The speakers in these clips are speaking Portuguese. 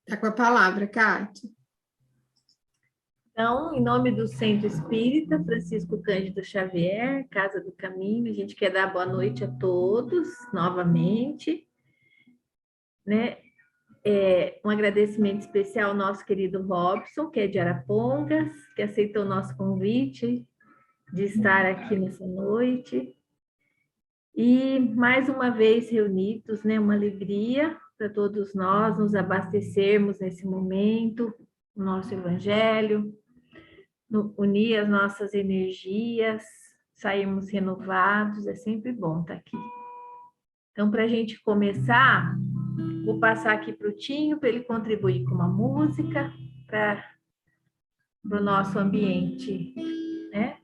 Está com a palavra, Cátia. Então, em nome do Centro Espírita Francisco Cândido Xavier, Casa do Caminho, a gente quer dar boa noite a todos, novamente, né? Um agradecimento especial ao nosso querido Robson, que é de Arapongas, que aceitou o nosso convite de estar aqui nessa noite. E, mais uma vez, reunidos, né? Uma alegria para todos nós nos abastecermos nesse momento, o nosso Evangelho, unir as nossas energias, sairmos renovados, é sempre bom estar aqui. Então, para a gente começar, vou passar aqui para o Tinho, para ele contribuir com uma música para o nosso ambiente, né?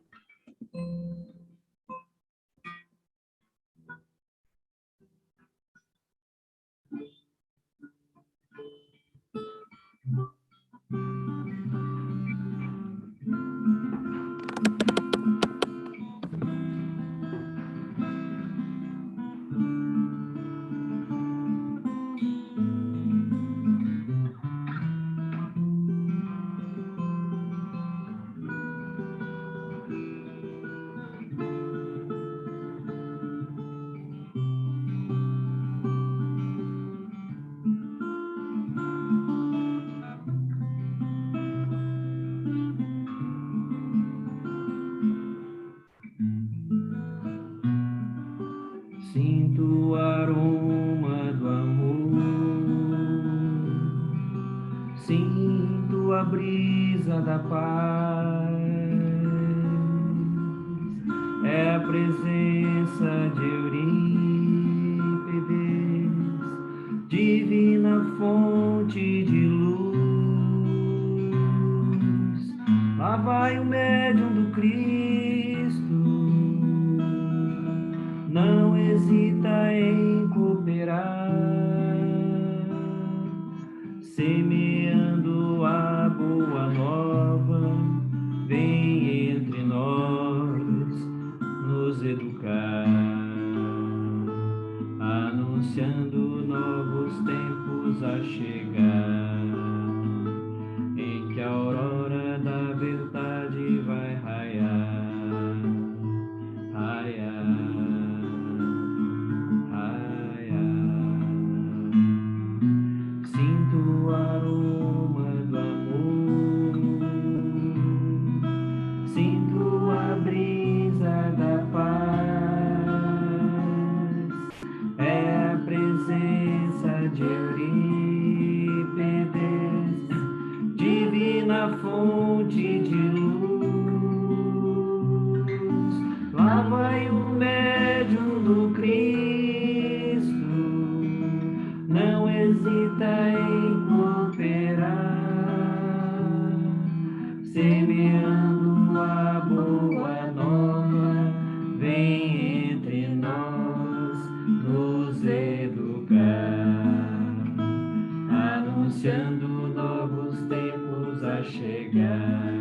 Sinto o aroma do amor, sinto a brisa da paz, é a presença de Eurípides, divina fonte de luz. Lá vai o médium do Cristo, não hesita em cooperar, semeando a boa nova, vem entre nós nos educar, anunciando novos tempos a chegar, em que a aurora da verdade vai raiar. Sinto o aroma do amor, sinto a brisa da paz, é a presença de Eurípides, divina fonte de luz. Lá vai o médium do Cristo, não hesita em cooperar, semeando a boa nova, vem entre nós nos educar, anunciando novos tempos a chegar,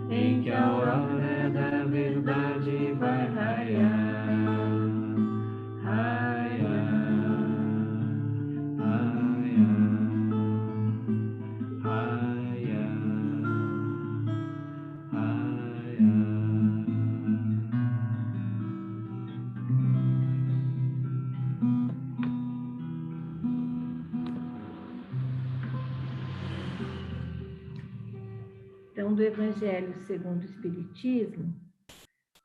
em que a aurora da verdade vai raiar. Então, do Evangelho segundo o Espiritismo,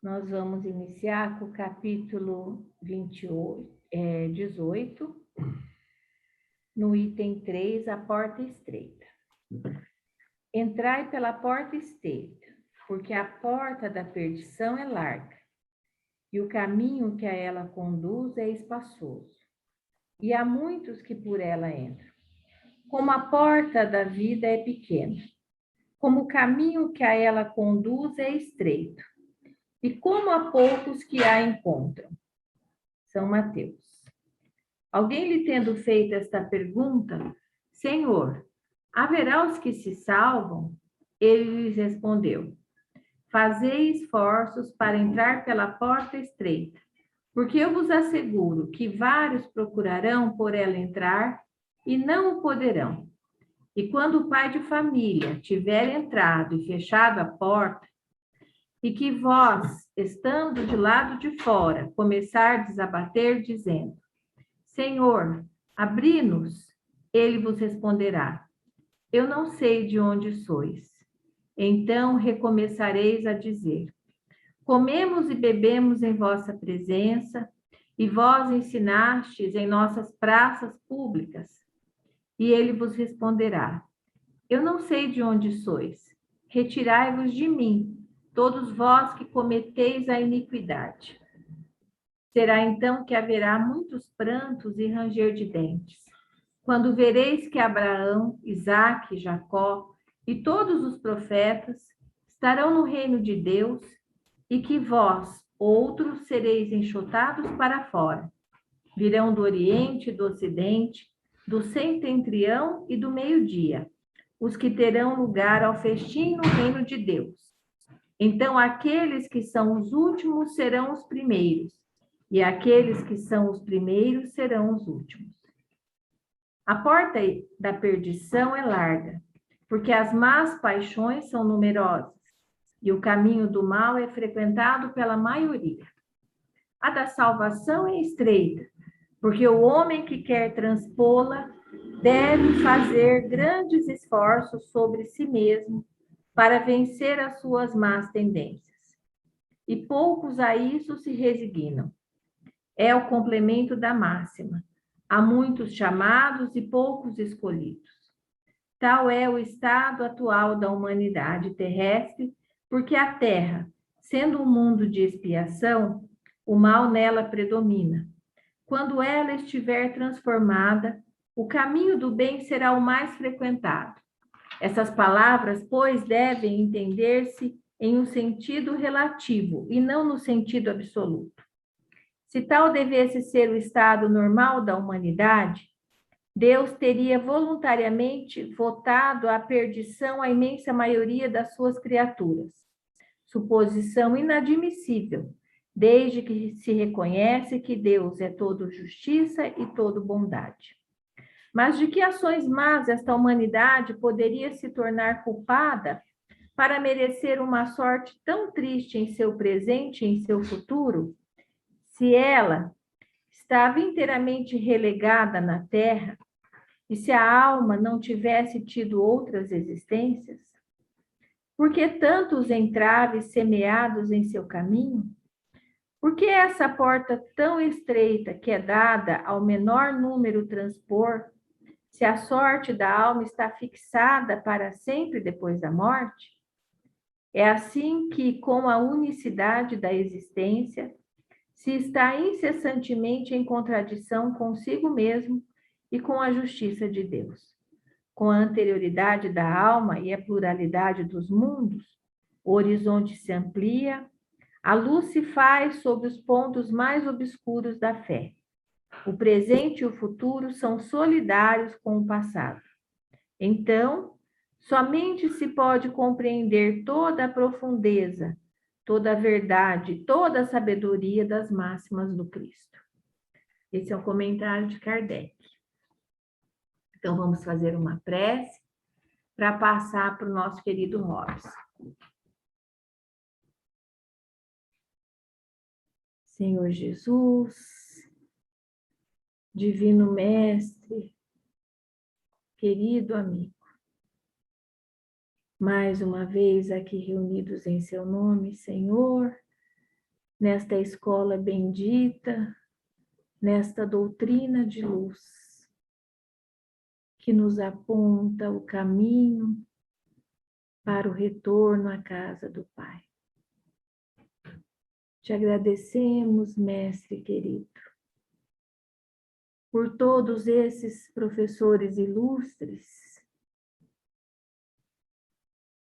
nós vamos iniciar com o capítulo 18, no item 3, a porta estreita. Entrai pela porta estreita, porque a porta da perdição é larga, e o caminho que a ela conduz é espaçoso, e há muitos que por ela entram. Como a porta da vida é pequena, como o caminho que a ela conduz é estreito, e como há poucos que a encontram. São Mateus. Alguém lhe tendo feito esta pergunta, Senhor, haverá os que se salvam? Ele lhes respondeu, fazei esforços para entrar pela porta estreita, porque eu vos asseguro que vários procurarão por ela entrar e não o poderão. E quando o pai de família tiver entrado e fechado a porta, e que vós, estando de lado de fora, começardes a bater, dizendo: Senhor, abri-nos, ele vos responderá: Eu não sei de onde sois. Então recomeçareis a dizer: Comemos e bebemos em vossa presença, e vós ensinastes em nossas praças públicas. E ele vos responderá: Eu não sei de onde sois. Retirai-vos de mim, todos vós que cometeis a iniquidade. Será então que haverá muitos prantos e ranger de dentes, quando vereis que Abraão, Isaque, Jacó e todos os profetas estarão no reino de Deus, e que vós, outros, sereis enxotados para fora. Virão do Oriente e do Ocidente, do setentrião e do meio-dia, os que terão lugar ao festim no reino de Deus. Então, aqueles que são os últimos serão os primeiros, e aqueles que são os primeiros serão os últimos. A porta da perdição é larga, porque as más paixões são numerosas, e o caminho do mal é frequentado pela maioria. A da salvação é estreita, porque o homem que quer transpô-la deve fazer grandes esforços sobre si mesmo para vencer as suas más tendências. E poucos a isso se resignam. É o complemento da máxima: há muitos chamados e poucos escolhidos. Tal é o estado atual da humanidade terrestre, porque a Terra, sendo um mundo de expiação, o mal nela predomina. Quando ela estiver transformada, o caminho do bem será o mais frequentado. Essas palavras, pois, devem entender-se em um sentido relativo e não no sentido absoluto. Se tal devesse ser o estado normal da humanidade, Deus teria voluntariamente votado a perdição à imensa maioria das suas criaturas. Suposição inadmissível, desde que se reconhece que Deus é todo justiça e todo bondade. Mas de que ações más esta humanidade poderia se tornar culpada para merecer uma sorte tão triste em seu presente e em seu futuro, se ela estava inteiramente relegada na terra e se a alma não tivesse tido outras existências? Por que tantos entraves semeados em seu caminho? Por que essa porta tão estreita que é dada ao menor número transpor, se a sorte da alma está fixada para sempre depois da morte? É assim que, com a unicidade da existência, se está incessantemente em contradição consigo mesmo e com a justiça de Deus. Com a anterioridade da alma e a pluralidade dos mundos, o horizonte se amplia, a luz se faz sobre os pontos mais obscuros da fé. O presente e o futuro são solidários com o passado. Então, somente se pode compreender toda a profundeza, toda a verdade, toda a sabedoria das máximas do Cristo. Esse é o comentário de Kardec. Então, vamos fazer uma prece para passar para o nosso querido Robson. Senhor Jesus, Divino Mestre, querido amigo, mais uma vez aqui reunidos em seu nome, Senhor, nesta escola bendita, nesta doutrina de luz, que nos aponta o caminho para o retorno à casa do Pai. Te agradecemos, Mestre querido, por todos esses professores ilustres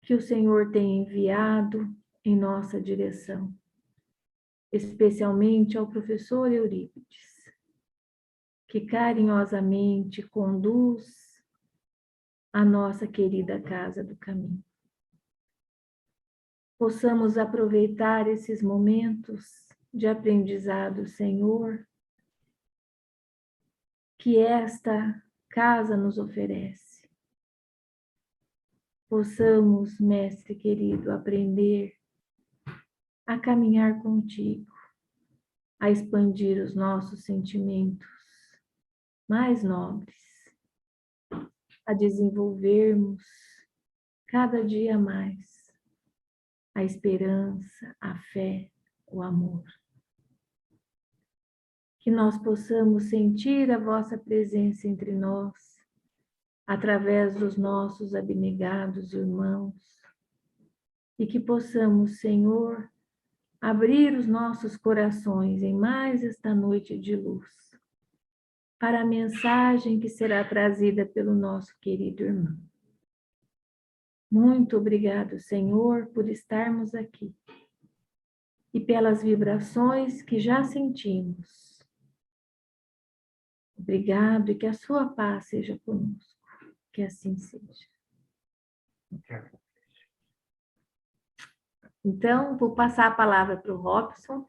que o Senhor tem enviado em nossa direção, especialmente ao professor Eurípides, que carinhosamente conduz a nossa querida Casa do Caminho. Possamos aproveitar esses momentos de aprendizado, Senhor, que esta casa nos oferece. Possamos, Mestre querido, aprender a caminhar contigo, a expandir os nossos sentimentos mais nobres, a desenvolvermos cada dia mais a esperança, a fé, o amor. Que nós possamos sentir a vossa presença entre nós, através dos nossos abnegados irmãos, e que possamos, Senhor, abrir os nossos corações em mais esta noite de luz, para a mensagem que será trazida pelo nosso querido irmão. Muito obrigado, Senhor, por estarmos aqui e pelas vibrações que já sentimos. Obrigado e que a sua paz seja conosco. Que assim seja. Então, vou passar a palavra para o Robson.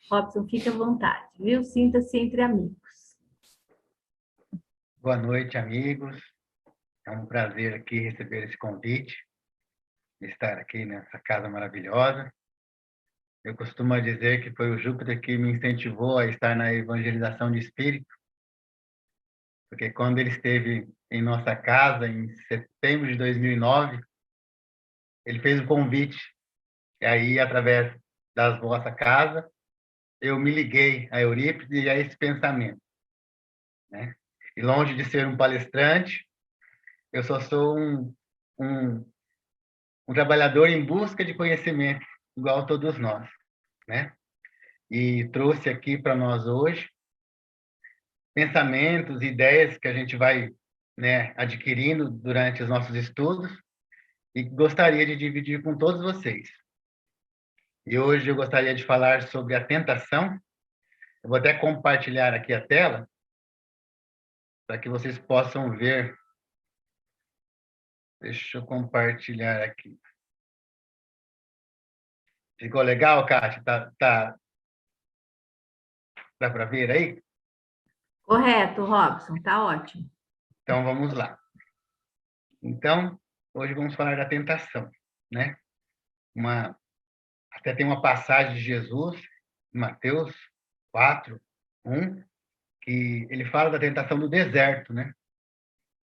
Robson, fique à vontade, viu? Sinta-se entre amigos. Boa noite, amigos. É um prazer aqui receber esse convite, estar aqui nessa casa maravilhosa. Eu costumo dizer que foi o Júpiter que me incentivou a estar na evangelização de espírito, porque quando ele esteve em nossa casa, em setembro de 2009, ele fez um convite, e aí, através da vossa casa, eu me liguei a Eurípides e a esse pensamento, né? E longe de ser um palestrante, eu só sou um trabalhador em busca de conhecimento, igual a todos nós, né? E trouxe aqui para nós hoje pensamentos, ideias que a gente vai, né, adquirindo durante os nossos estudos e gostaria de dividir com todos vocês. E hoje eu gostaria de falar sobre a tentação. Eu vou até compartilhar aqui a tela para que vocês possam ver. Deixa eu compartilhar aqui. Ficou legal, Kátia? Dá para ver aí? Correto, Robson, tá ótimo. Então, vamos lá. Então, hoje vamos falar da tentação, né? Até tem uma passagem de Jesus, em Mateus 4:1, que ele fala da tentação do deserto, né?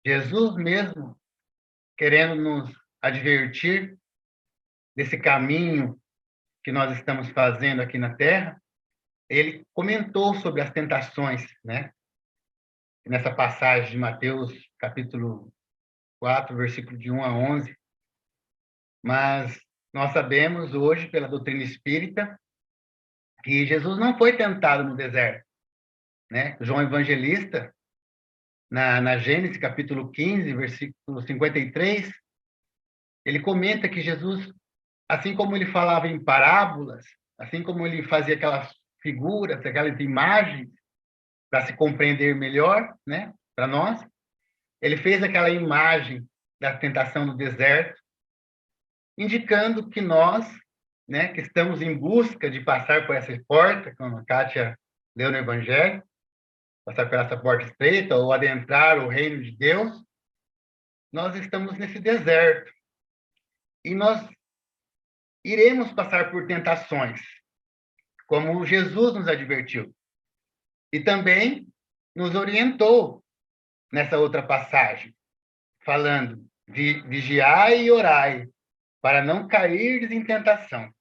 Jesus mesmo, querendo nos advertir desse caminho que nós estamos fazendo aqui na Terra, ele comentou sobre as tentações, né? Nessa passagem de Mateus, capítulo 4, versículo de 1 a 11. Mas nós sabemos hoje, pela doutrina espírita, que Jesus não foi tentado no deserto, né? João Evangelista, na Gênesis, capítulo 15, versículo 53, ele comenta que Jesus, assim como ele falava em parábolas, assim como ele fazia aquelas figuras, aquelas imagens, para se compreender melhor, né, para nós, ele fez aquela imagem da tentação do deserto, indicando que nós, né, que estamos em busca de passar por essa porta, como a Kátia leu no Evangelho, passar por essa porta estreita ou adentrar o reino de Deus, nós estamos nesse deserto. E nós iremos passar por tentações, como Jesus nos advertiu. E também nos orientou nessa outra passagem, falando: vigiai e orai, para não cairdes em tentação.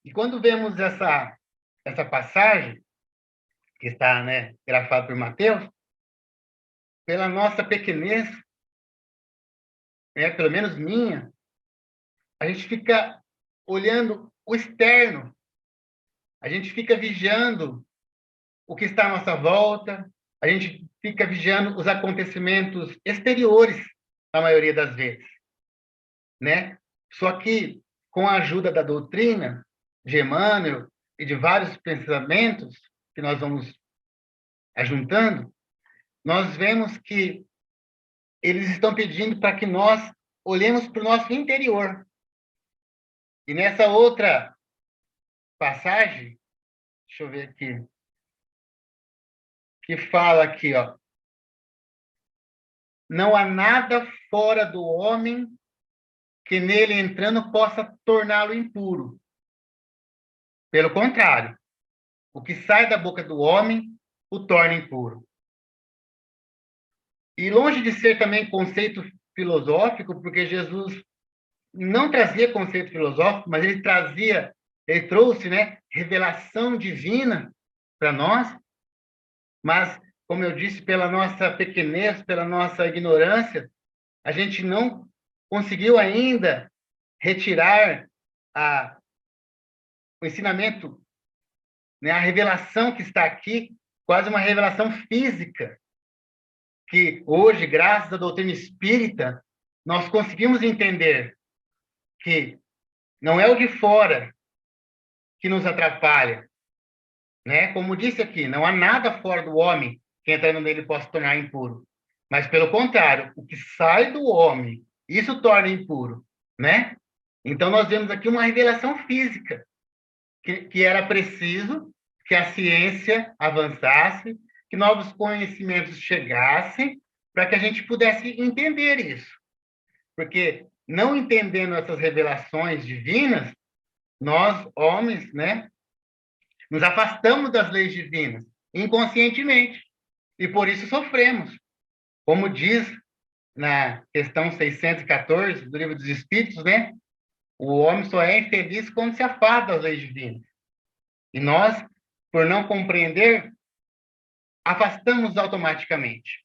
E quando vemos essa passagem, que está, né, grafada por Mateus, pela nossa pequenez, né, pelo menos minha, a gente fica olhando o externo, a gente fica vigiando o que está à nossa volta, a gente fica vigiando os acontecimentos exteriores, na maioria das vezes, né? Só que, com a ajuda da doutrina de Emmanuel e de vários pensamentos que nós vamos ajuntando, nós vemos que eles estão pedindo para que nós olhemos para o nosso interior. E nessa outra passagem, deixa eu ver aqui, que fala aqui, ó, não há nada fora do homem que nele entrando possa torná-lo impuro. Pelo contrário, o que sai da boca do homem o torna impuro. E longe de ser também conceito filosófico, porque Jesus não trazia conceito filosófico, mas ele trouxe, né, revelação divina para nós, mas, como eu disse, pela nossa pequenez, pela nossa ignorância, a gente não conseguiu ainda retirar o ensinamento, né, a revelação que está aqui, quase uma revelação física, que hoje, graças à doutrina espírita, nós conseguimos entender que não é o de fora que nos atrapalha, né? Como disse aqui, não há nada fora do homem que entrando nele possa tornar impuro. Mas, pelo contrário, o que sai do homem, isso torna impuro, né? Então, nós vemos aqui uma revelação física, que era preciso que a ciência avançasse, que novos conhecimentos chegassem, para que a gente pudesse entender isso. Porque, não entendendo essas revelações divinas, nós, homens, né, nos afastamos das leis divinas, inconscientemente, e por isso sofremos. Como diz na questão 614 do Livro dos Espíritos, né, o homem só é infeliz quando se afasta das leis divinas. E nós, por não compreender, afastamos automaticamente.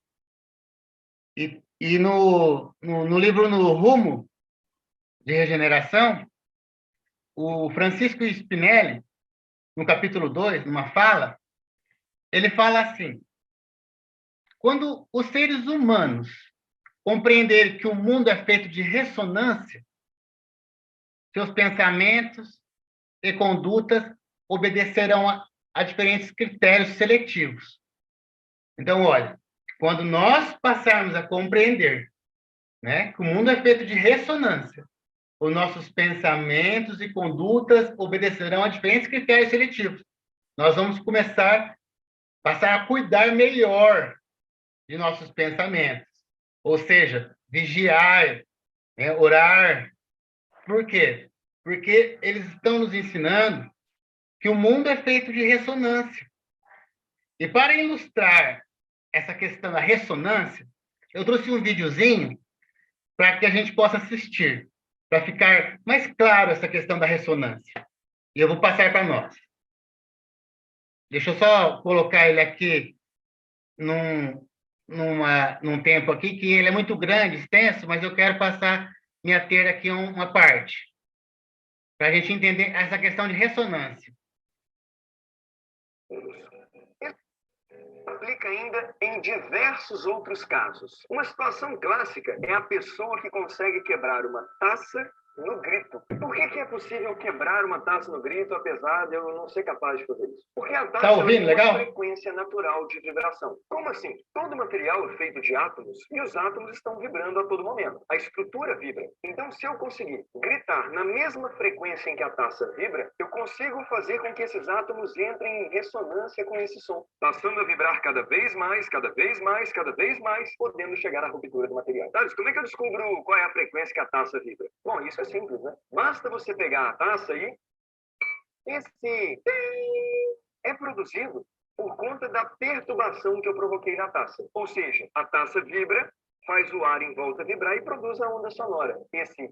E no livro No Rumo de Regeneração, o Francisco Spinelli, no capítulo 2, numa fala, ele fala assim: quando os seres humanos compreenderem que o mundo é feito de ressonância, seus pensamentos e condutas obedecerão a diferentes critérios seletivos. Então, olha, quando nós passarmos a compreender, né, que o mundo é feito de ressonância, os nossos pensamentos e condutas obedecerão a diferentes critérios seletivos. Nós vamos passar a cuidar melhor de nossos pensamentos. Ou seja, vigiar, né, orar. Por quê? Porque eles estão nos ensinando que o mundo é feito de ressonância. E para ilustrar essa questão da ressonância, eu trouxe um videozinho para que a gente possa assistir, para ficar mais claro essa questão da ressonância. E eu vou passar para nós. Deixa eu só colocar ele aqui num tempo aqui, que ele é muito grande, extenso, mas eu quero me ater aqui uma parte, para a gente entender essa questão de ressonância. Aplica ainda em diversos outros casos. Uma situação clássica é a pessoa que consegue quebrar uma taça no grito. Por que é possível quebrar uma taça no grito, apesar de eu não ser capaz de fazer isso? Porque a taça tem uma frequência natural de vibração. Como assim? Todo material é feito de átomos e os átomos estão vibrando a todo momento. A estrutura vibra. Então, se eu conseguir gritar na mesma frequência em que a taça vibra, eu consigo fazer com que esses átomos entrem em ressonância com esse som, passando a vibrar cada vez mais, cada vez mais, cada vez mais, podendo chegar à ruptura do material. Thales, como é que eu descubro qual é a frequência que a taça vibra? Bom, isso é simples, né? Basta você pegar a taça e esse é produzido por conta da perturbação que eu provoquei na taça. Ou seja, a taça vibra, faz o ar em volta vibrar e produz a onda sonora. Esse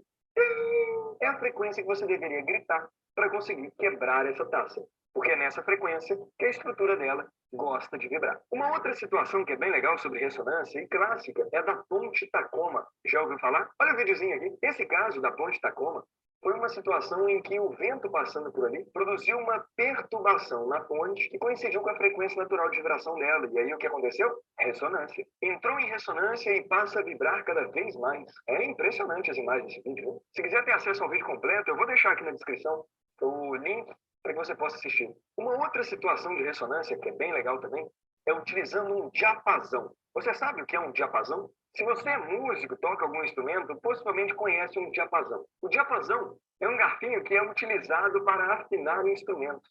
é a frequência que você deveria gritar para conseguir quebrar essa taça. Porque é nessa frequência que a estrutura dela gosta de vibrar. Uma outra situação que é bem legal sobre ressonância e clássica é da ponte Tacoma. Já ouviu falar? Olha o videozinho aqui. Esse caso da ponte Tacoma foi uma situação em que o vento passando por ali produziu uma perturbação na ponte que coincidiu com a frequência natural de vibração dela. E aí o que aconteceu? Ressonância. Entrou em ressonância e passa a vibrar cada vez mais. É impressionante as imagens desse vídeo, né? Se quiser ter acesso ao vídeo completo, eu vou deixar aqui na descrição o link para que você possa assistir. Uma outra situação de ressonância que é bem legal também é utilizando um diapasão. Você sabe o que é um diapasão? Se você é músico, toca algum instrumento, possivelmente conhece um diapasão. O diapasão é um garfinho que é utilizado para afinar instrumentos.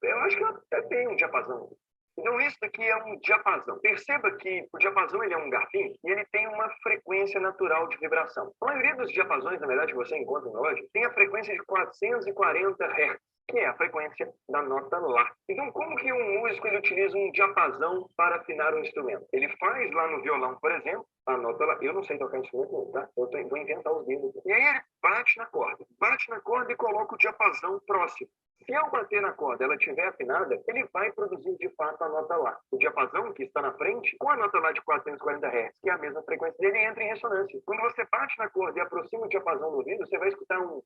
Eu acho que eu até tenho um diapasão. Então, isso daqui é um diapasão. Perceba que o diapasão ele é um garfinho e ele tem uma frequência natural de vibração. A maioria dos diapasões, na verdade, que você encontra na loja, tem a frequência de 440 Hz, que é a frequência da nota Lá. Então, como que um músico ele utiliza um diapasão para afinar um instrumento? Ele faz lá no violão, por exemplo, a nota Lá. Eu não sei tocar instrumento nenhum, tá? Vou inventar os dedos. E aí ele bate na corda e coloca o diapasão próximo. Se ao bater na corda ela estiver afinada, ele vai produzir de fato a nota Lá. O diapasão que está na frente, com a nota Lá de 440 Hz, que é a mesma frequência dele, entra em ressonância. Quando você bate na corda e aproxima o diapasão do ouvido, você vai escutar um...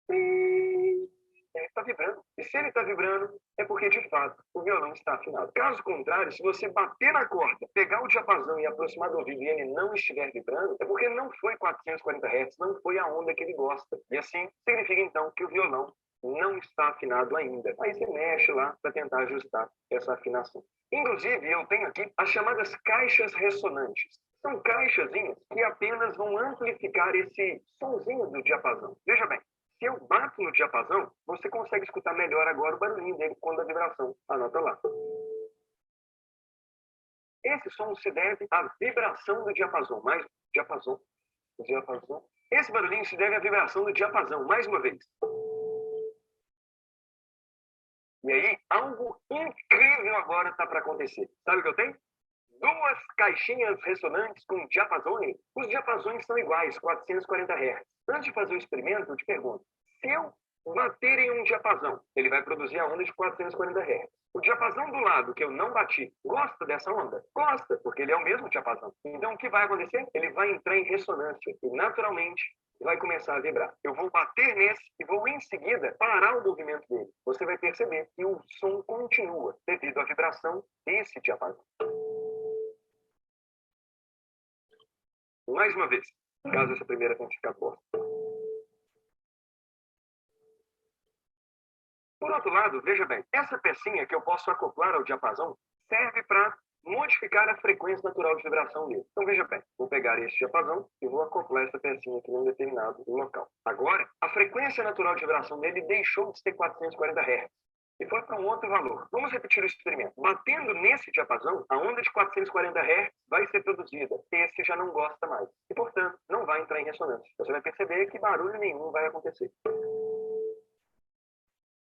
Ele está vibrando. E se ele está vibrando, é porque, de fato, o violão está afinado. Caso contrário, se você bater na corda, pegar o diapasão e aproximar do ouvido e ele não estiver vibrando, é porque não foi 440 Hz, não foi a onda que ele gosta. E assim, significa, então, que o violão não está afinado ainda. Aí você mexe lá para tentar ajustar essa afinação. Inclusive, eu tenho aqui as chamadas caixas ressonantes. São caixazinhas que apenas vão amplificar esse sonzinho do diapasão. Veja bem, se eu bato no diapasão, você consegue escutar melhor agora o barulhinho dele quando a vibração anota Lá. Esse som se deve à vibração do diapasão. Mais diapasão. Esse barulhinho se deve à vibração do diapasão. Mais uma vez. E aí, algo incrível agora está para acontecer. Sabe o que eu tenho? 2 caixinhas ressonantes com diapasões. Os diapasões são iguais, 440 Hz. Antes de fazer o experimento, eu te pergunto, se eu bater em um diapasão, ele vai produzir a onda de 440 Hz. O diapasão do lado que eu não bati, gosta dessa onda? Gosta, porque ele é o mesmo diapasão. Então, o que vai acontecer? Ele vai entrar em ressonância e, naturalmente, vai começar a vibrar. Eu vou bater nesse e vou, em seguida, parar o movimento dele. Você vai perceber que o som continua devido à vibração desse diapasão. Mais uma vez, caso essa primeira tenha ficado boa. Por outro lado, veja bem, essa pecinha que eu posso acoplar ao diapasão serve para modificar a frequência natural de vibração dele. Então, veja bem, vou pegar este diapasão e vou acoplar essa pecinha aqui em um determinado local. Agora, a frequência natural de vibração dele deixou de ser 440 Hz e foi para um outro valor. Vamos repetir o experimento. Batendo nesse diapasão, a onda de 440 Hz vai ser produzida. Esse já não gosta mais. E, portanto, não vai entrar em ressonância. Você vai perceber que barulho nenhum vai acontecer.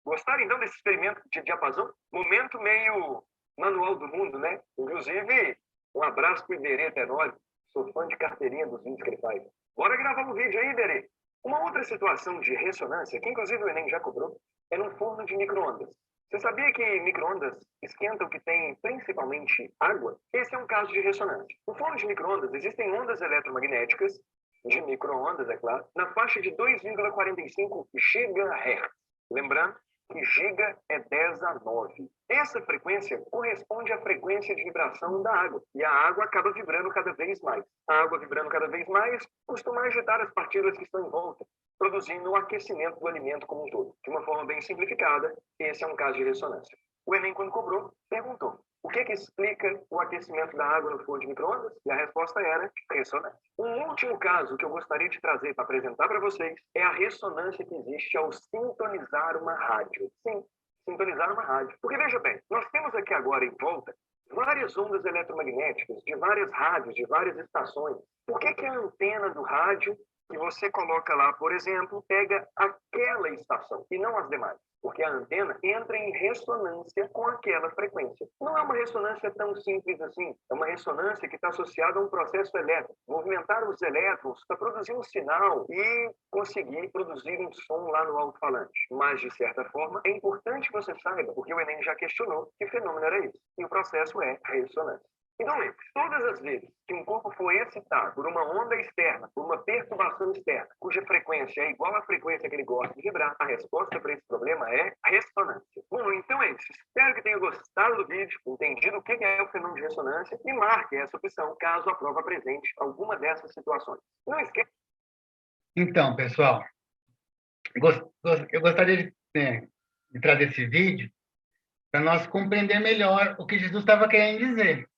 Gostaram, então, desse experimento de diapasão? Momento meio manual do mundo, né? Inclusive, um abraço para o Iberê Tenório. Sou fã de carteirinha dos vídeos que ele faz. Bora gravar um vídeo aí, Iberê. Uma outra situação de ressonância, que inclusive o Enem já cobrou, é num forno de micro-ondas. Você sabia que micro-ondas esquentam o que tem principalmente água? Esse é um caso de ressonância. No forno de micro-ondas existem ondas eletromagnéticas, de micro-ondas, é claro, na faixa de 2,45 GHz. Lembrando que giga é 10 a 9. Essa frequência corresponde à frequência de vibração da água. E a água acaba vibrando cada vez mais. A água vibrando cada vez mais costuma agitar as partículas que estão em volta, produzindo o aquecimento do alimento como um todo. De uma forma bem simplificada, esse é um caso de ressonância. O Enem, quando cobrou, perguntou: o que explica o aquecimento da água no forno de micro-ondas? E a resposta era ressonância. Um último caso que eu gostaria de trazer para apresentar para vocês é a ressonância que existe ao sintonizar uma rádio. Sim, sintonizar uma rádio. Porque, veja bem, nós temos aqui agora em volta várias ondas eletromagnéticas de várias rádios, de várias estações. Por que a antena do rádio que você coloca lá, por exemplo, pega aquela estação e não as demais? Porque a antena entra em ressonância com aquela frequência. Não é uma ressonância tão simples assim. É uma ressonância que está associada a um processo elétrico. Movimentar os elétrons para produzir um sinal e conseguir produzir um som lá no alto-falante. Mas, de certa forma, é importante que você saiba, porque o Enem já questionou que fenômeno era esse. E o processo é ressonância. Então, lembre, todas as vezes que um corpo for excitado por uma onda externa, por uma perturbação externa, cuja frequência é igual à frequência que ele gosta de vibrar, a resposta para esse problema é ressonância. Bom, então é isso. Espero que tenha gostado do vídeo, entendido o que é o fenômeno de ressonância e marque essa opção caso a prova apresente alguma dessas situações. Não esqueça. Então, pessoal, eu gostaria de trazer esse vídeo para nós compreender melhor o que Jesus estava querendo dizer.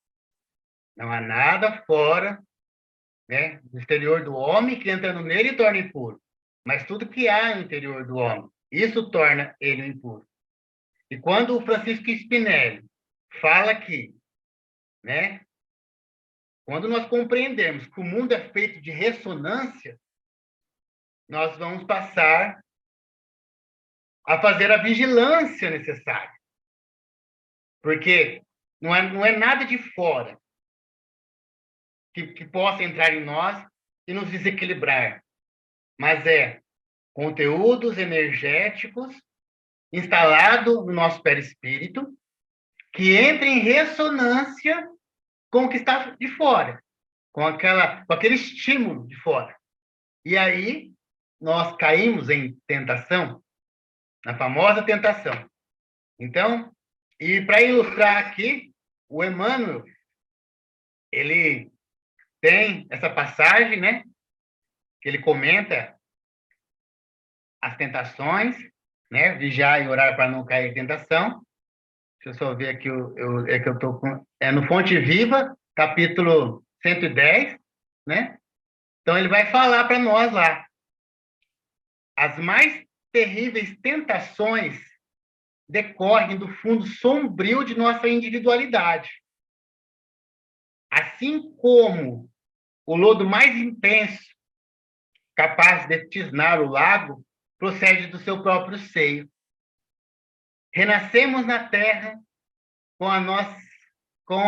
Não há nada fora, né, do exterior do homem que entrando nele e torna impuro. Mas tudo que há no interior do homem, isso torna ele impuro. E quando o Francisco Spinelli fala que, né, quando nós compreendemos que o mundo é feito de ressonância, nós vamos passar a fazer a vigilância necessária. Porque não é nada de fora que possa entrar em nós e nos desequilibrar, mas é conteúdos energéticos instalados no nosso perispírito que entra em ressonância com o que está de fora, com aquele estímulo de fora. E aí nós caímos em tentação, na famosa tentação. Então, e para ilustrar aqui, o Emmanuel, ele tem essa passagem, né, que ele comenta as tentações, né, vigiar e orar para não cair em tentação. Deixa eu só ver aqui, é que eu estou com... É no Fonte Viva, capítulo 110, né? Então, ele vai falar para nós lá. As mais terríveis tentações decorrem do fundo sombrio de nossa individualidade. Assim como o lodo mais intenso, capaz de tisnar o lago, procede do seu próprio seio. Renascemos na Terra com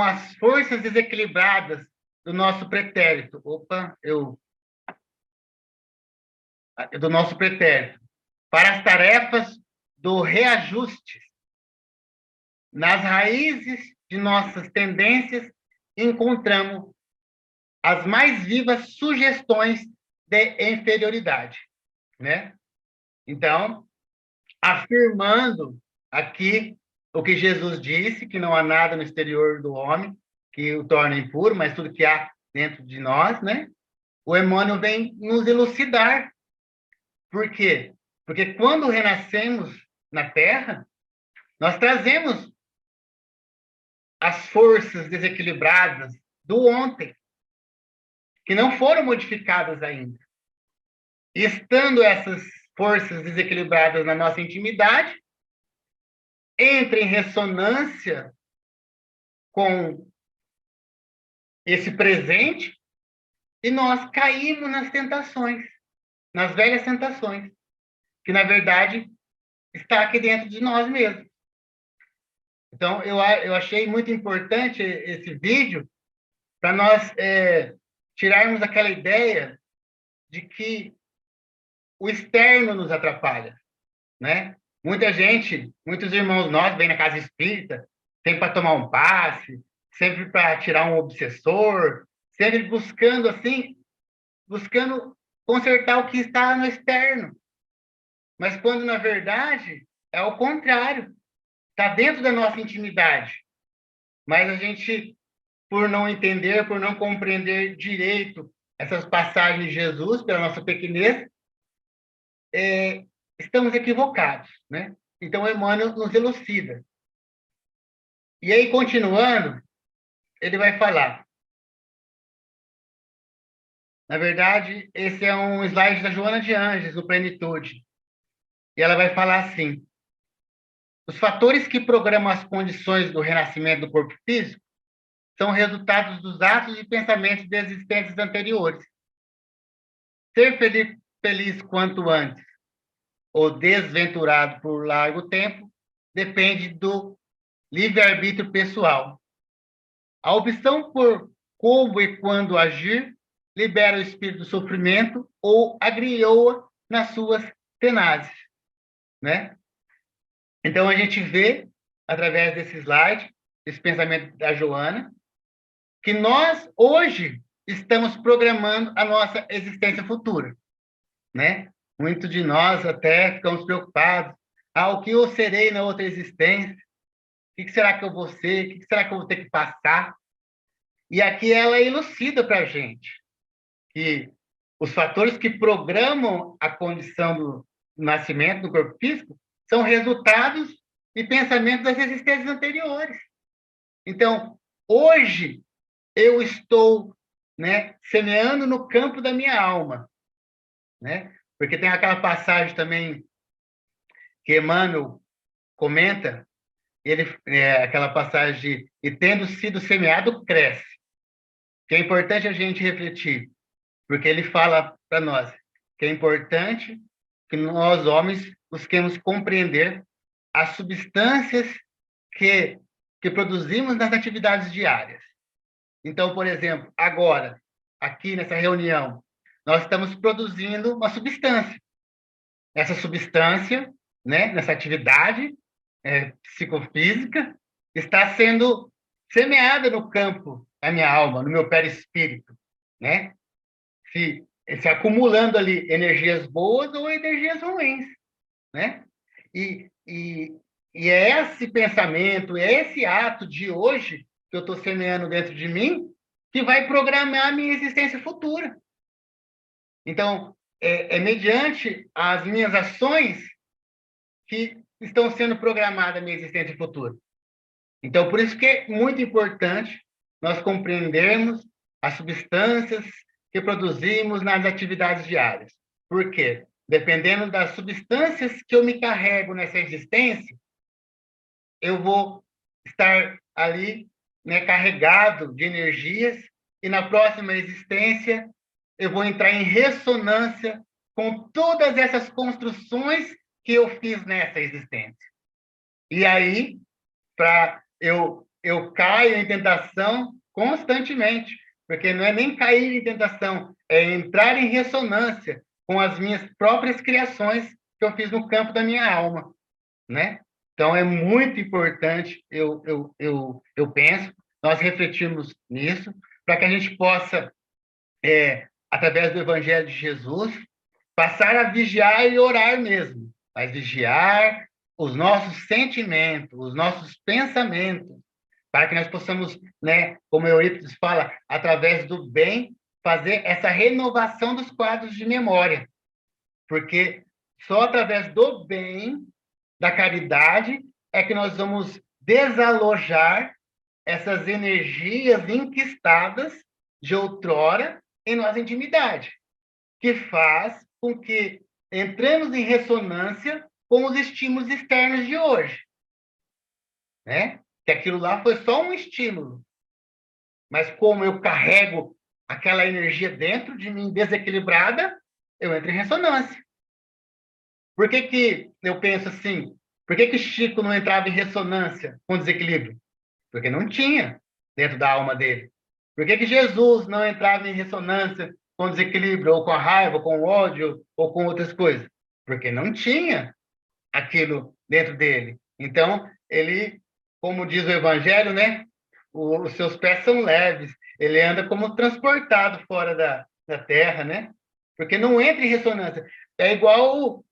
as forças desequilibradas do nosso pretérito. Do nosso pretérito. Para as tarefas do reajuste. Nas raízes de nossas tendências, encontramos as mais vivas sugestões de inferioridade, né? Então, afirmando aqui o que Jesus disse, que não há nada no exterior do homem que o torne impuro, mas tudo que há dentro de nós, né? O Emmanuel vem nos elucidar. Por quê? Porque quando renascemos na Terra, nós trazemos as forças desequilibradas do ontem, que não foram modificadas ainda. E estando essas forças desequilibradas na nossa intimidade, entra em ressonância com esse presente e nós caímos nas tentações, nas velhas tentações, que, na verdade, está aqui dentro de nós mesmos. Então, eu achei muito importante esse vídeo para nós tirarmos aquela ideia de que o externo nos atrapalha, né? Muita gente, muitos irmãos nossos vêm na casa espírita, sempre para tomar um passe, sempre para tirar um obsessor, sempre buscando consertar o que está no externo. Mas quando, na verdade, é o contrário. Está dentro da nossa intimidade. Mas a gente, por não entender, por não compreender direito essas passagens de Jesus, pela nossa pequenez, estamos equivocados, né? Então, Emmanuel nos elucida. E aí, continuando, ele vai falar. Na verdade, esse é um slide da Joana de Ângeles, do Plenitude. E ela vai falar assim: os fatores que programam as condições do renascimento do corpo físico são resultados dos atos e pensamentos de existências anteriores. Ser feliz quanto antes, ou desventurado por largo tempo, depende do livre-arbítrio pessoal. A opção por como e quando agir libera o espírito do sofrimento ou agrilhoa nas suas tenazes, né? Então, a gente vê, através desse slide, esse pensamento da Joana, que nós, hoje, estamos programando a nossa existência futura, né? Muitos de nós até ficamos preocupados. O que eu serei na outra existência? O que será que eu vou ser? O que será que eu vou ter que passar? E aqui ela elucida para a gente que os fatores que programam a condição do nascimento do corpo físico são resultados e pensamentos das existências anteriores. Então, hoje, eu estou, né, semeando no campo da minha alma, né? Porque tem aquela passagem também que Emmanuel comenta, aquela passagem de, e tendo sido semeado, cresce. Que é importante a gente refletir, porque ele fala para nós que é importante que nós, homens, busquemos compreender as substâncias que produzimos nas atividades diárias. Então, por exemplo, agora, aqui nessa reunião, nós estamos produzindo uma substância. Essa substância, né, nessa atividade psicofísica, está sendo semeada no campo da minha alma, no meu perispírito, né? Se acumulando ali energias boas ou energias ruins, né? E é esse pensamento, é esse ato de hoje que eu estou semeando dentro de mim que vai programar a minha existência futura. Então, é mediante as minhas ações que estão sendo programadas a minha existência futura. Então, por isso que é muito importante nós compreendermos as substâncias que produzimos nas atividades diárias. Por quê? Dependendo das substâncias que eu me carrego nessa existência, eu vou estar ali, né, carregado de energias, e na próxima existência eu vou entrar em ressonância com todas essas construções que eu fiz nessa existência. E aí, eu caio em tentação constantemente, porque não é nem cair em tentação, é entrar em ressonância com as minhas próprias criações que eu fiz no campo da minha alma, né? Então, é muito importante, eu penso, nós refletirmos nisso, para que a gente possa, através do Evangelho de Jesus, passar a vigiar e orar mesmo, mas vigiar os nossos sentimentos, os nossos pensamentos, para que nós possamos, né, como Eurípides fala, através do bem, fazer essa renovação dos quadros de memória. Porque só através do bem, da caridade, é que nós vamos desalojar essas energias enquistadas de outrora em nossa intimidade, que faz com que entremos em ressonância com os estímulos externos de hoje, né? Que aquilo lá foi só um estímulo, mas como eu carrego aquela energia dentro de mim desequilibrada, eu entro em ressonância. Por que eu penso assim? Por que Chico não entrava em ressonância com desequilíbrio? Porque não tinha dentro da alma dele. Por que Jesus não entrava em ressonância com desequilíbrio, ou com a raiva, ou com o ódio, ou com outras coisas? Porque não tinha aquilo dentro dele. Então, ele, como diz o Evangelho, né? Os seus pés são leves. Ele anda como transportado fora da terra, né? Porque não entra em ressonância. É igual,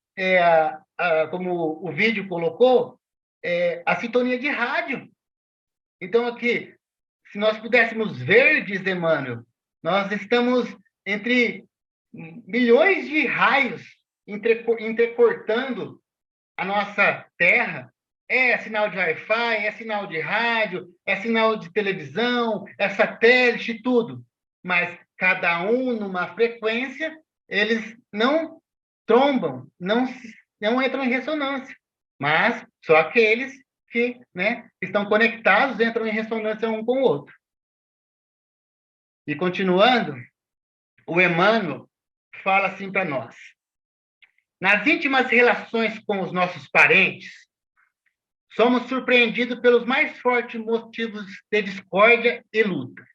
como o vídeo colocou, a sintonia de rádio. Então, aqui, se nós pudéssemos ver, diz Emmanuel, nós estamos entre milhões de raios entrecortando a nossa terra. É sinal de Wi-Fi, é sinal de rádio, é sinal de televisão, é satélite, tudo. Mas cada um numa frequência, eles não trombam, não entram em ressonância. Mas só aqueles que, né, estão conectados entram em ressonância um com o outro. E continuando, o Emmanuel fala assim para nós: nas íntimas relações com os nossos parentes, somos surpreendidos pelos mais fortes motivos de discórdia e luta.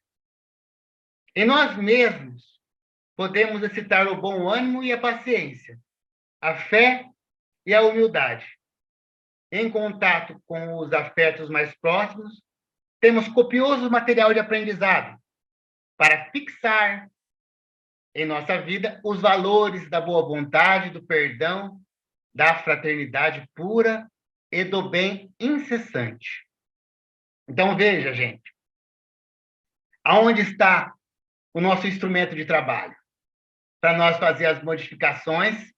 Em nós mesmos, podemos excitar o bom ânimo e a paciência, a fé e a humildade. Em contato com os afetos mais próximos, temos copioso material de aprendizado para fixar em nossa vida os valores da boa vontade, do perdão, da fraternidade pura e do bem incessante. Então, veja, gente, aonde está o nosso instrumento de trabalho? Para nós fazer as modificações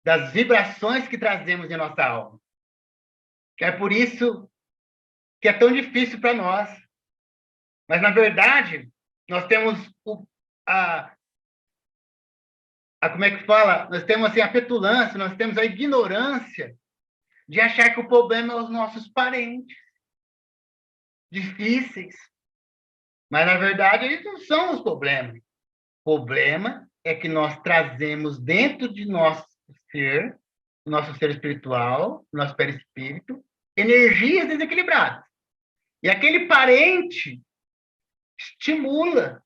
das vibrações que trazemos em nossa alma. É por isso que é tão difícil para nós. Mas, na verdade, nós temos como é que fala? Nós temos assim, a petulância, nós temos a ignorância de achar que o problema é os nossos parentes difíceis. Mas, na verdade, eles não são os problemas. O problema é que nós trazemos dentro de nosso ser espiritual, nosso perispírito, energias desequilibradas. E aquele parente estimula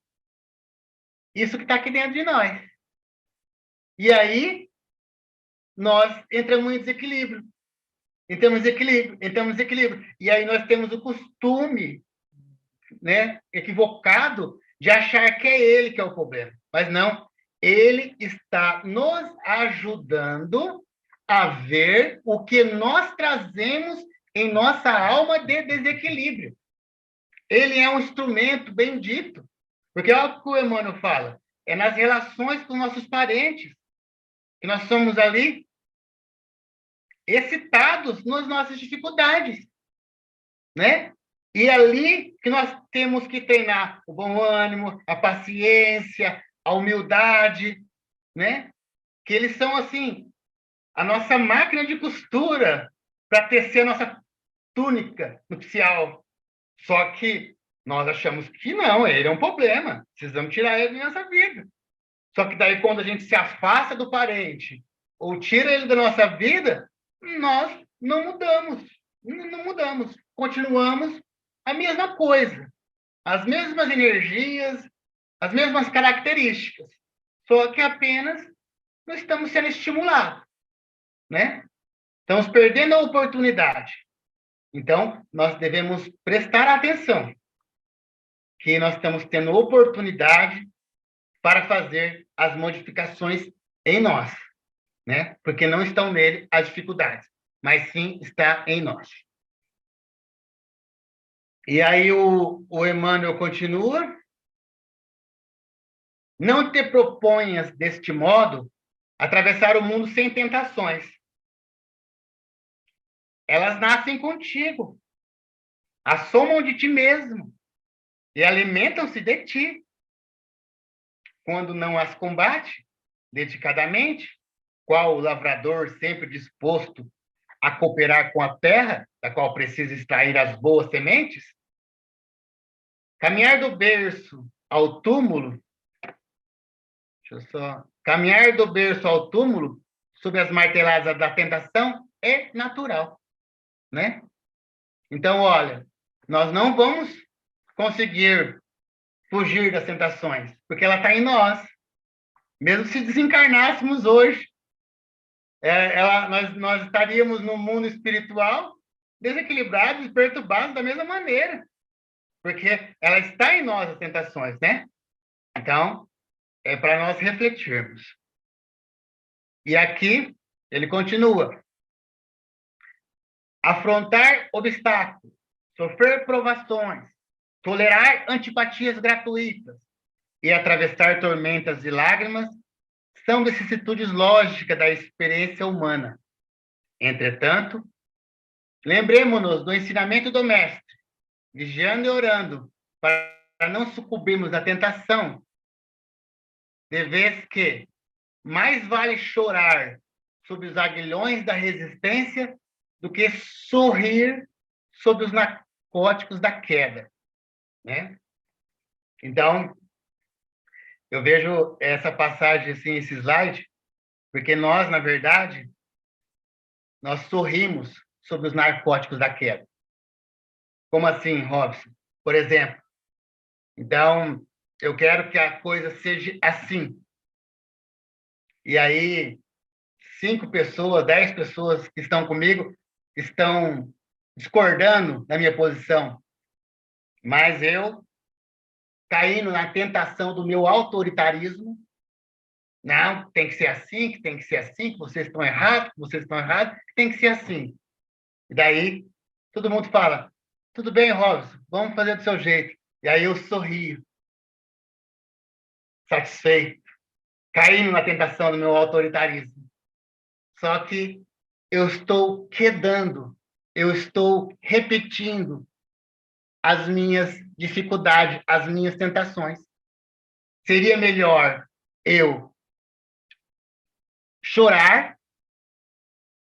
isso que está aqui dentro de nós. E aí, nós entramos em desequilíbrio. Entramos em desequilíbrio. E aí nós temos o costume, né, equivocado de achar que é ele que é o problema. Mas não, ele está nos ajudando a ver o que nós trazemos em nossa alma de desequilíbrio. Ele é um instrumento bendito. Porque olha o que o Emmanuel fala, é nas relações com nossos parentes, que nós somos ali excitados nas nossas dificuldades, né? E ali que nós temos que treinar o bom ânimo, a paciência, a humildade, né? Que eles são, assim, a nossa máquina de costura para tecer a nossa túnica nupcial. Só que nós achamos que não, ele é um problema, precisamos tirar ele da nossa vida. Só que daí, quando a gente se afasta do parente ou tira ele da nossa vida, nós não mudamos, não mudamos, continuamos a mesma coisa, as mesmas energias, as mesmas características, só que apenas não estamos sendo estimulados, né? Estamos perdendo a oportunidade. Então, nós devemos prestar atenção que nós estamos tendo oportunidade para fazer as modificações em nós, né? Porque não estão nele as dificuldades, mas sim está em nós. E aí o Emmanuel continua. Não te proponhas, deste modo, atravessar o mundo sem tentações. Elas nascem contigo, assomam de ti mesmo e alimentam-se de ti. Quando não as combate dedicadamente, qual o lavrador sempre disposto a cooperar com a terra, da qual precisa extrair as boas sementes, caminhar do berço ao túmulo, caminhar do berço ao túmulo, sob as marteladas da tentação, é natural, né? Então, olha, nós não vamos conseguir fugir das tentações, porque ela está em nós. Mesmo se desencarnássemos hoje, nós estaríamos no mundo espiritual desequilibrados e perturbados da mesma maneira, porque ela está em nós, as tentações, né? Então, é para nós refletirmos. E aqui, ele continua. Afrontar obstáculos, sofrer provações, tolerar antipatias gratuitas e atravessar tormentas e lágrimas são vicissitudes lógicas da experiência humana. Entretanto, lembremos-nos do ensinamento do Mestre, vigiando e orando, para não sucumbirmos à tentação, de vez que mais vale chorar sob os aguilhões da resistência do que sorrir sob os narcóticos da queda, né? Então, eu vejo essa passagem, assim, esse slide, porque nós, na verdade, nós sorrimos sobre os narcóticos da queda. Como assim, Robson? Por exemplo, então, eu quero que a coisa seja assim. E aí, 5 pessoas, 10 pessoas que estão comigo estão discordando da minha posição. Mas eu, caindo na tentação do meu autoritarismo, não, tem que ser assim, que tem que ser assim, que vocês estão errados, que tem que ser assim. E daí, todo mundo fala, tudo bem, Robson, vamos fazer do seu jeito. E aí eu sorrio, satisfeito, caindo na tentação do meu autoritarismo. Só que eu estou quedando, eu estou repetindo as minhas dificuldades, as minhas tentações. Seria melhor eu chorar,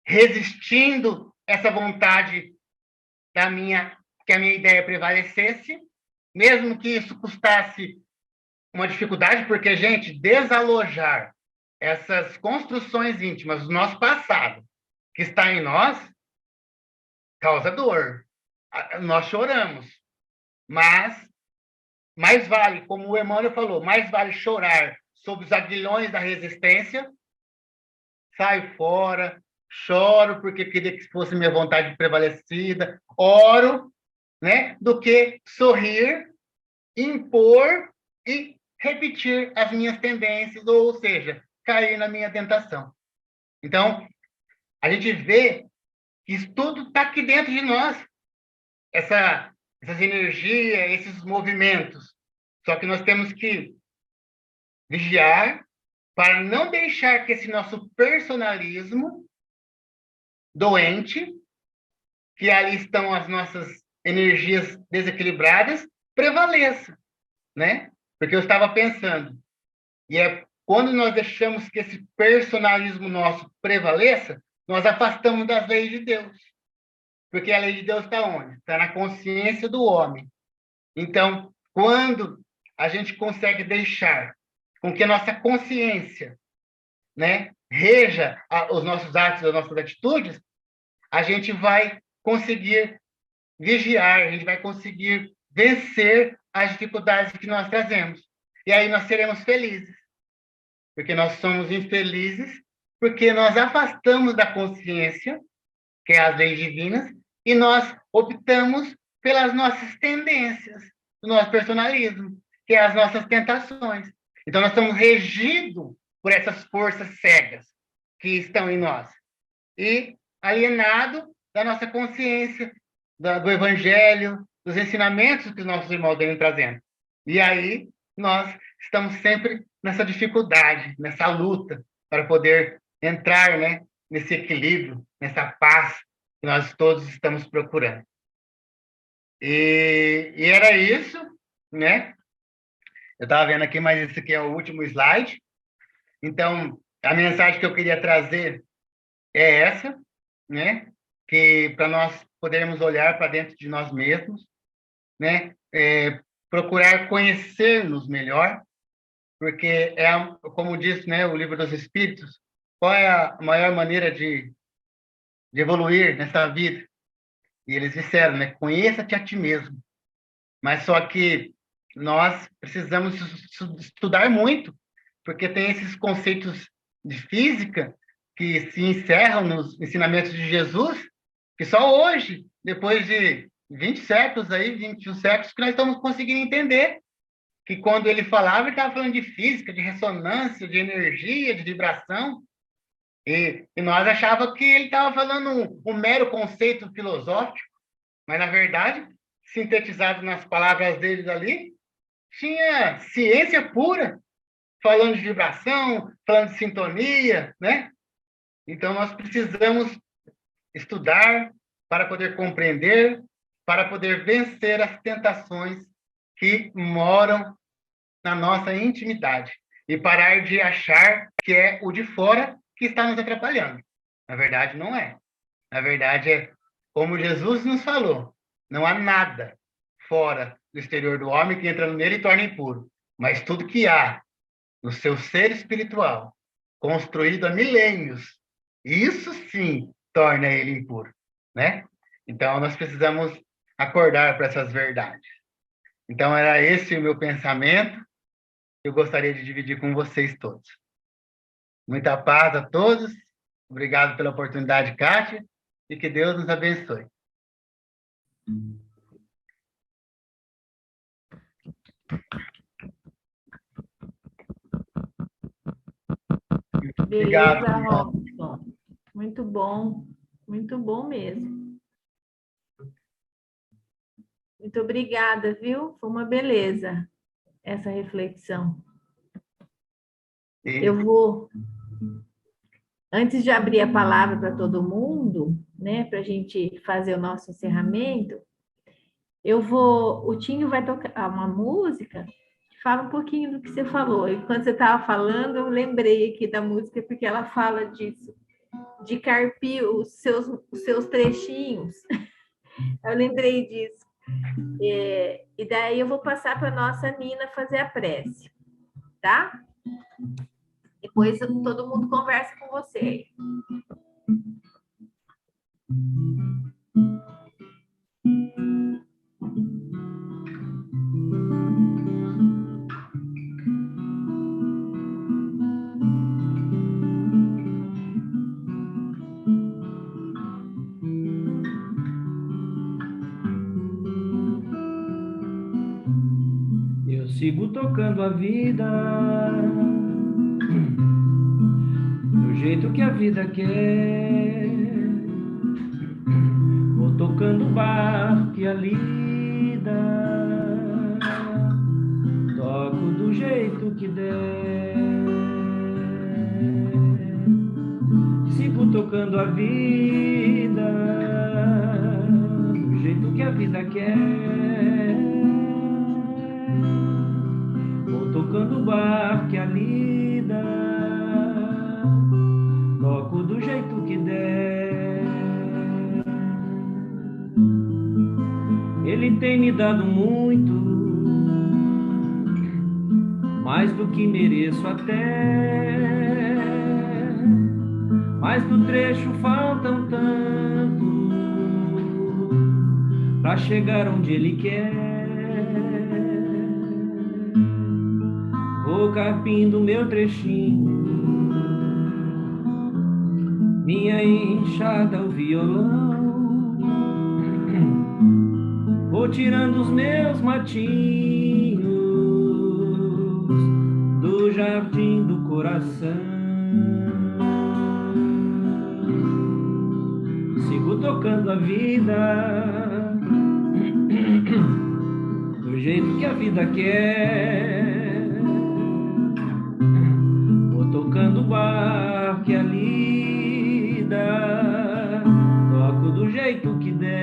resistindo essa vontade que a minha ideia prevalecesse, mesmo que isso custasse uma dificuldade, porque, gente, desalojar essas construções íntimas do nosso passado, que está em nós, causa dor. Nós choramos, mas mais vale, como o Emmanuel falou, mais vale chorar sob os aguilhões da resistência, saio fora, choro porque queria que fosse minha vontade prevalecida, oro, né, do que sorrir, impor e repetir as minhas tendências, ou seja, cair na minha tentação. Então, a gente vê que isso tudo está aqui dentro de nós, essas energias, esses movimentos. Só que nós temos que vigiar para não deixar que esse nosso personalismo doente, que ali estão as nossas energias desequilibradas, prevaleça, né? Porque eu estava pensando, e é quando nós deixamos que esse personalismo nosso prevaleça, nós afastamos das leis de Deus. Porque a lei de Deus está onde? Está na consciência do homem. Então, quando a gente consegue deixar com que a nossa consciência, né, reja os nossos atos, as nossas atitudes, a gente vai conseguir vigiar, a gente vai conseguir vencer as dificuldades que nós trazemos. E aí nós seremos felizes. Porque nós somos infelizes, porque nós afastamos da consciência, que é as leis divinas, e nós optamos pelas nossas tendências, do nosso personalismo, que é as nossas tentações. Então, nós estamos regidos por essas forças cegas que estão em nós. E alienado da nossa consciência, do Evangelho, dos ensinamentos que os nossos irmãos vêm trazendo. E aí, nós estamos sempre nessa dificuldade, nessa luta, para poder entrar, né, nesse equilíbrio, nessa paz que nós todos estamos procurando. E era isso, né? Eu estava vendo aqui, mas esse aqui é o último slide. Então, a mensagem que eu queria trazer é essa, né? Que para nós podermos olhar para dentro de nós mesmos, né? Procurar conhecer-nos melhor, porque como diz, né, o Livro dos Espíritos, qual é a maior maneira de evoluir nessa vida? E eles disseram, né, conheça-te a ti mesmo. Mas só que nós precisamos estudar muito, porque tem esses conceitos de física que se encerram nos ensinamentos de Jesus, que só hoje, depois de 20 séculos aí, 21 séculos, que nós estamos conseguindo entender que quando ele falava, ele estava falando de física, de ressonância, de energia, de vibração, e nós achávamos que ele estava falando um mero conceito filosófico, mas, na verdade, sintetizado nas palavras deles ali, tinha ciência pura, falando de vibração, falando de sintonia, né? Então, nós precisamos estudar para poder compreender, para poder vencer as tentações que moram na nossa intimidade e parar de achar que é o de fora que está nos atrapalhando. Na verdade, não é. Na verdade, é como Jesus nos falou, não há nada fora do exterior do homem que entra nele e torna impuro, mas tudo que há no seu ser espiritual, construído há milênios, isso sim torna ele impuro, né? Então, nós precisamos acordar para essas verdades. Então, era esse o meu pensamento que eu gostaria de dividir com vocês todos. Muita paz a todos. Obrigado pela oportunidade, Kátia, e que Deus nos abençoe. Beleza, Obrigado. Robson. Muito bom mesmo. Muito obrigada, viu? Foi uma beleza essa reflexão. Eu vou, antes de abrir a palavra para todo mundo, né, para a gente fazer o nosso encerramento, o Tinho vai tocar uma música que fala um pouquinho do que você falou. E quando você estava falando, eu lembrei aqui da música, porque ela fala disso, de carpir os seus trechinhos. Eu lembrei disso. E daí eu vou passar para a nossa Nina fazer a prece, tá? Depois todo mundo conversa com você. Eu sigo tocando a vida do jeito que a vida quer. Vou tocando o barco que a lida, toco do jeito que der. Sigo tocando a vida do jeito que a vida quer. Vou tocando o barco que a lida, toco do jeito que der. Ele tem me dado muito, mais do que mereço até, mas no trecho falta um tanto pra chegar onde ele quer. Vou carpindo meu trechinho, minha enxada, o violão. Vou tirando os meus matinhos do jardim do coração. Sigo tocando a vida do jeito que a vida quer. Vou tocando o barco que a lida, toco do jeito que der.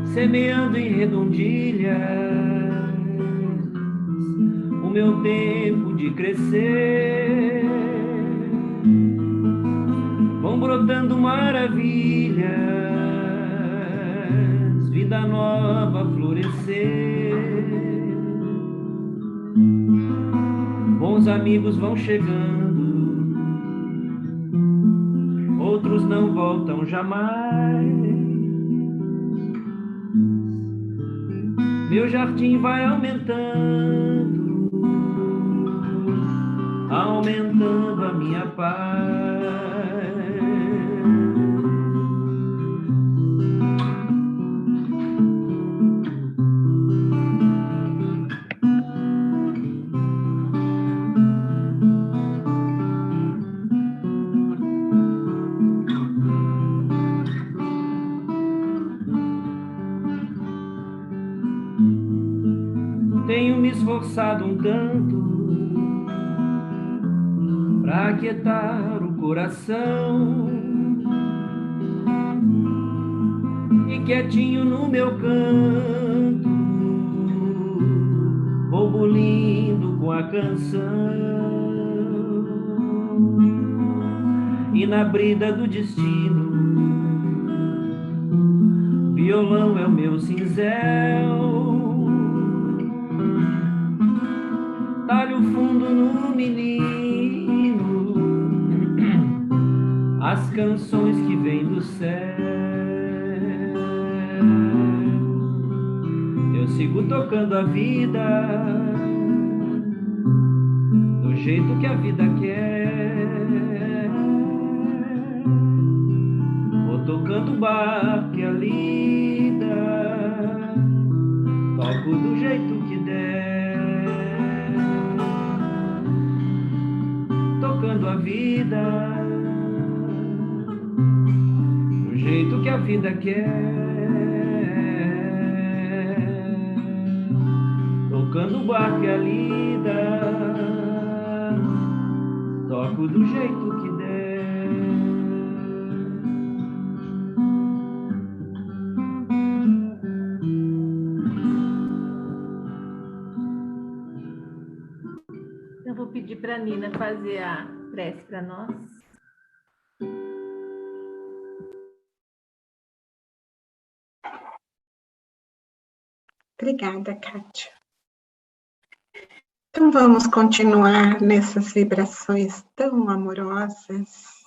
Semeando em redondilhas o meu tempo de crescer, vão brotando maravilhas, vida nova florescer. Bons amigos vão chegando, outros não voltam jamais. Meu jardim vai aumentando, aumentando a minha paz. Tenho me esforçado um tanto pra aquietar o coração, e quietinho no meu canto vou bulindo com a canção, e na brida do destino violão é o meu cinzel. Talho fundo no menino as canções que vêm do céu. Eu sigo tocando a vida do jeito que a vida quer. Vou tocando o barco que a lida, toco do jeito que der. Tocando a vida do jeito que a vida quer. Tocando o barco e a lida, toco do jeito que der. Eu vou Vou pedir para a Nina fazer a prece para nós. Obrigada, Kátia. Então vamos continuar nessas vibrações tão amorosas.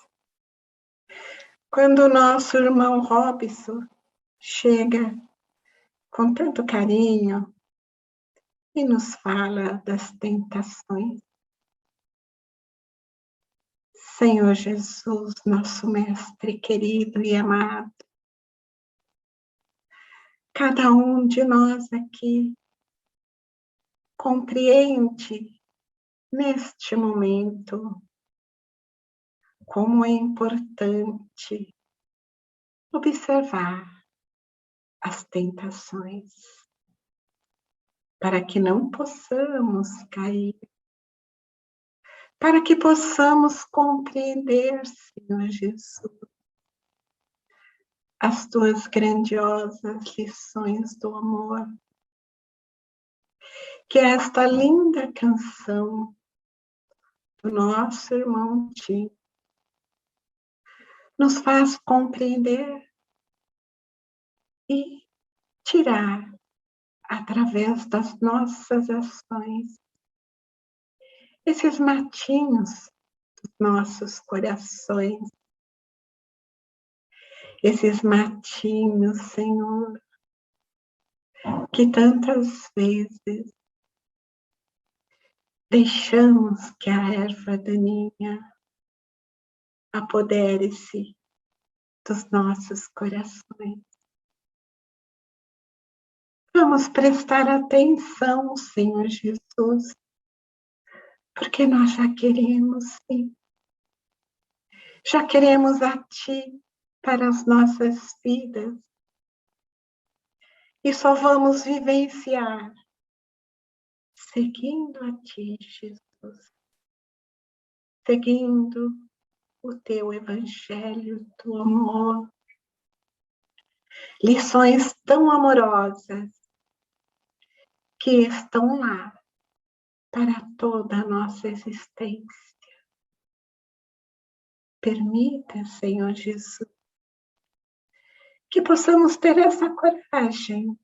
Quando o nosso irmão Robson chega com tanto carinho e nos fala das tentações. Senhor Jesus, nosso mestre querido e amado, cada um de nós aqui compreende neste momento como é importante observar as tentações para que não possamos cair, para que possamos compreender, Senhor Jesus, as tuas grandiosas lições do amor, que esta linda canção do nosso irmão Tim nos faz compreender e tirar, através das nossas ações, esses matinhos dos nossos corações, esses matinhos, Senhor, que tantas vezes deixamos que a erva daninha apodere-se dos nossos corações. Vamos prestar atenção, Senhor Jesus, porque nós já queremos, sim. Já queremos a Ti para as nossas vidas. E só vamos vivenciar seguindo a Ti, Jesus. Seguindo o Teu Evangelho do amor. Lições tão amorosas que estão lá para toda a nossa existência. Permita, Senhor Jesus, que possamos ter essa coragem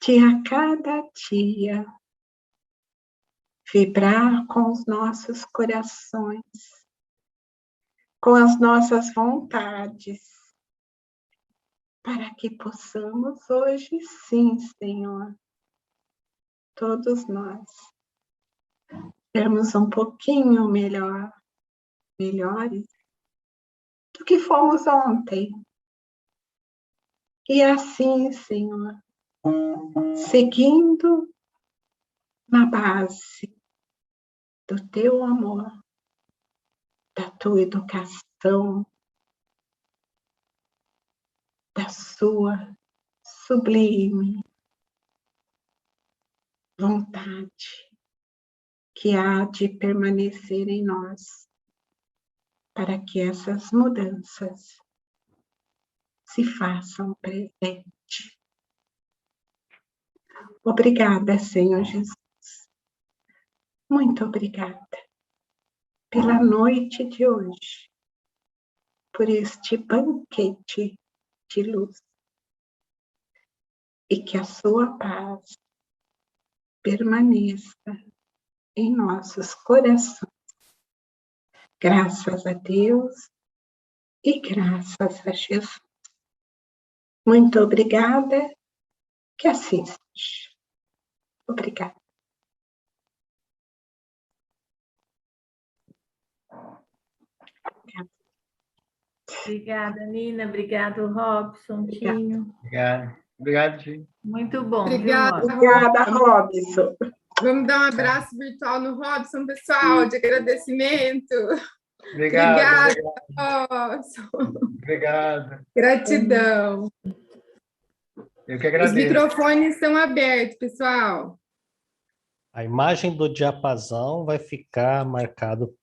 de a cada dia vibrar com os nossos corações, com as nossas vontades, para que possamos hoje sim, Senhor, todos nós, sermos um pouquinho melhores do que fomos ontem. E assim, Senhor, seguindo na base do Teu amor, da Tua educação, da Sua sublime vontade que há de permanecer em nós, para que essas mudanças se façam presente. Obrigada, Senhor Jesus. Muito obrigada pela noite de hoje, por este banquete de luz, e que a sua paz permaneça em nossos corações. Graças a Deus e graças a Jesus. Muito obrigada, que assim seja. Obrigada. Obrigada, Nina. Obrigado, Robson, Tinho. Obrigado. Obrigado, Tim. Muito bom, Obrigada, viu, obrigada, Robson. Vamos dar um abraço virtual no Robson, pessoal, de agradecimento. Obrigado. Obrigada, Robson. Obrigado. Gratidão. Eu que Os agradeço. microfones estão abertos, pessoal. A imagem do diapasão vai ficar marcado